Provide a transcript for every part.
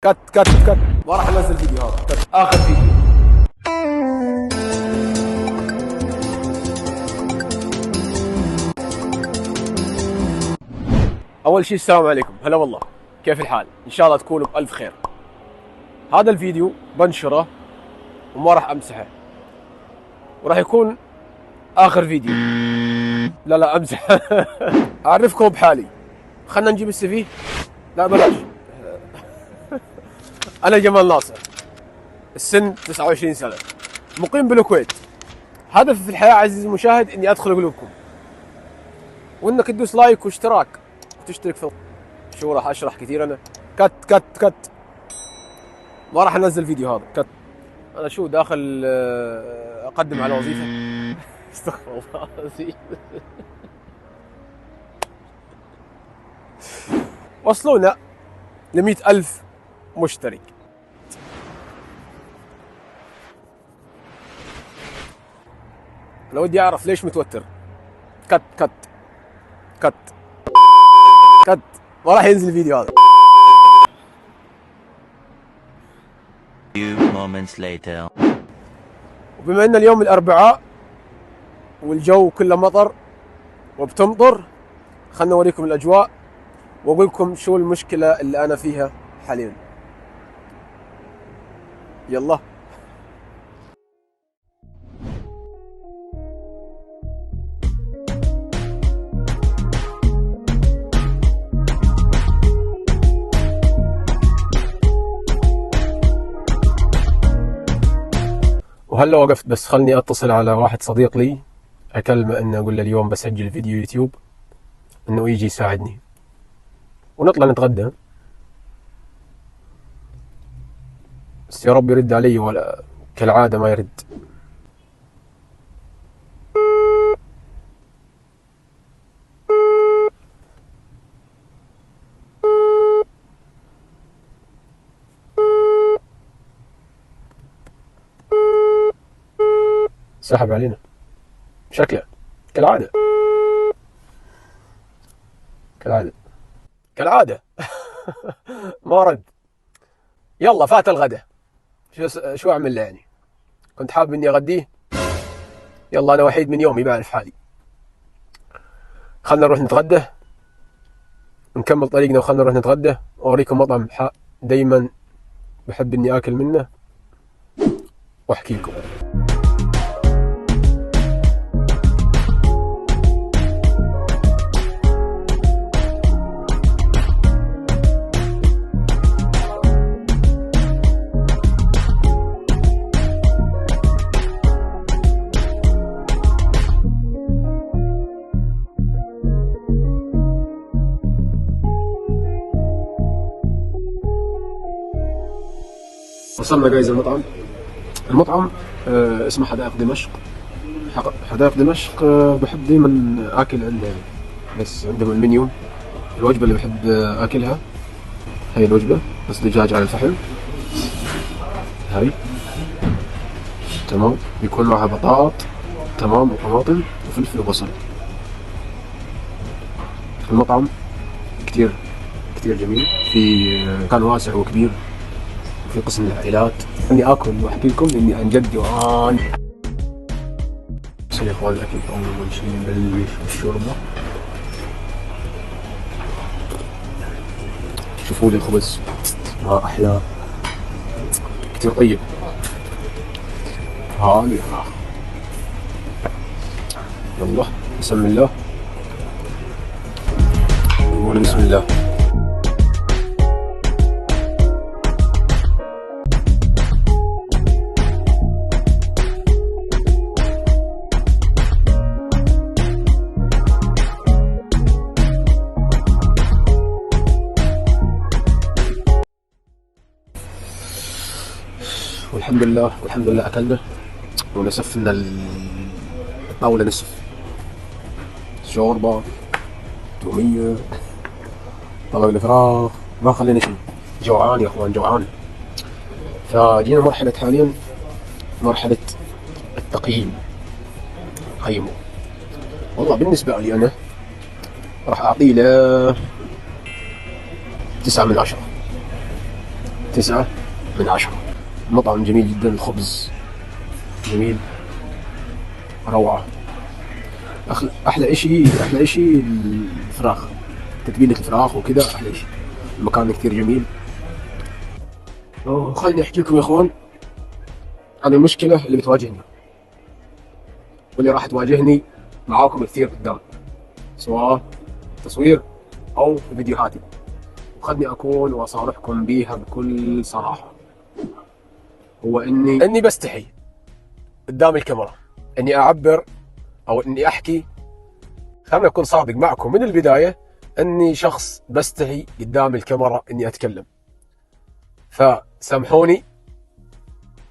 كت كت كت ما راح انزل فيديو هذا. كت اخر فيديو. اول شيء السلام عليكم، هلا والله، كيف الحال؟ ان شاء الله تكونوا بالف خير. هذا الفيديو بنشره وما راح امسحه، وراح يكون اخر فيديو. لا امزح. اعرفكم بحالي، خلنا نجيب السي في. لا بلاش. انا جمال ناصر، السن 29 سنه، مقيم بالكويت. هدفي في الحياه عزيزي المشاهد اني ادخل قلوبكم، وانك تدوس لايك واشتراك وتشترك في شو راح اشرح كثير. انا كت كت كت ما راح انزل فيديو هذا. كت انا شو داخل اقدم على وظيفه. استغفر الله العظيم. وصلونا ل100,000 مشترك. انا ودي اعرف ليش متوتر. كت كت كت كت ما راح ينزل الفيديو هذا. Few moments later. وبما ان اليوم الاربعاء والجو كله مطر وبتمطر، خلنا اوريكم الاجواء واقول لكم شو المشكله اللي انا فيها حاليا. يلا. وهلا وقفت بس خلني اتصل على واحد صديق لي، اكلمه انه اقول له اليوم بسجل فيديو يوتيوب، انه يجي يساعدني ونطلع نتغدى. بس يا رب يرد علي، ولا كالعاده ما يرد. سحب علينا شكله، كالعاده كالعاده كالعاده. ما رد. يلا فات الغدا، شو اعمل له يعني؟ كنت حابب اني اغديه. يلا انا وحيد من يومي، بعرف حالي. خلنا نروح نتغدى، نكمل طريقنا وخلنا نروح نتغدى. اوريكم مطعم دايما بحب اني اكل منه واحكي لكم. وصلنا جايز المطعم اسمه حدائق دمشق. حدائق دمشق. بحب دايما اكل عنده، بس عندهم المنيو. الوجبه اللي بحب اكلها هي الوجبه، بس دجاج على الفحم. هاي تمام، بيكون معها بطاط تمام وطماطم وفلفل وبصل. المطعم كتير جميل، في مكان واسع وكبير، في قسم العائلات. اني اكل واحكي لكم اني عن جد جوعان. بس يا اخوان الاكل اول شيء نبلش بالشوربه. شوفوا لي الخبز، ما احلى، كثير طيب. هاي يلا بسم الله، نقول بسم الله. والحمد لله اكلنا، ونسفنا الطاوله نصف. شوربه، توميه، طبق الفراخ، ما خلينا شيء. جوعان يا اخوان، جوعان. فجينا مرحله حاليا، مرحله التقييم. قيمه. والله بالنسبه لي انا راح اعطيه له 9 من 10. 9/10. المطعم جميل جدا، الخبز جميل روعة. أحلى إشي الفراخ، تتبيلة الفراخ وكذا أحلى إشي. المكان كثير جميل. خليني أحكي لكم يا إخوان عن المشكلة اللي بتواجهني واللي راح تواجهني معاكم كثير قدام، سواء تصوير أو في فيديوهاتي، وخلني أكون وأصارحكم بيها بكل صراحة. هو إني بستحي قدام الكاميرا إني أعبر أو إني أحكي. خلنا أكون صادق معكم من البداية، إني شخص بستحي قدام الكاميرا إني أتكلم، فسامحوني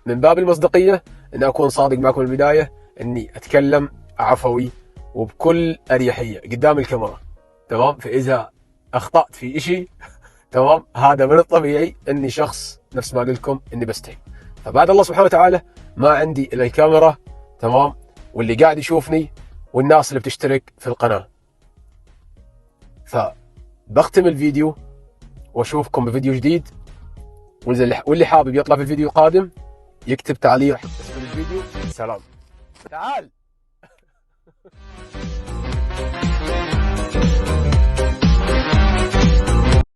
من باب المصداقية إني أكون صادق معكم من البداية، إني أتكلم عفوي وبكل أريحية قدام الكاميرا، تمام؟ فإذا أخطأت في إشي تمام، هذا من الطبيعي إني شخص نفس ما قلت لكم إني بستحي. فبعد الله سبحانه وتعالى ما عندي إلا الكاميرا، تمام، واللي قاعد يشوفني والناس اللي بتشترك في القناة. فبختم الفيديو واشوفكم بفيديو جديد. واللي حابب يطلع في الفيديو القادم يكتب تعليق اسفل الفيديو. سلام. تعال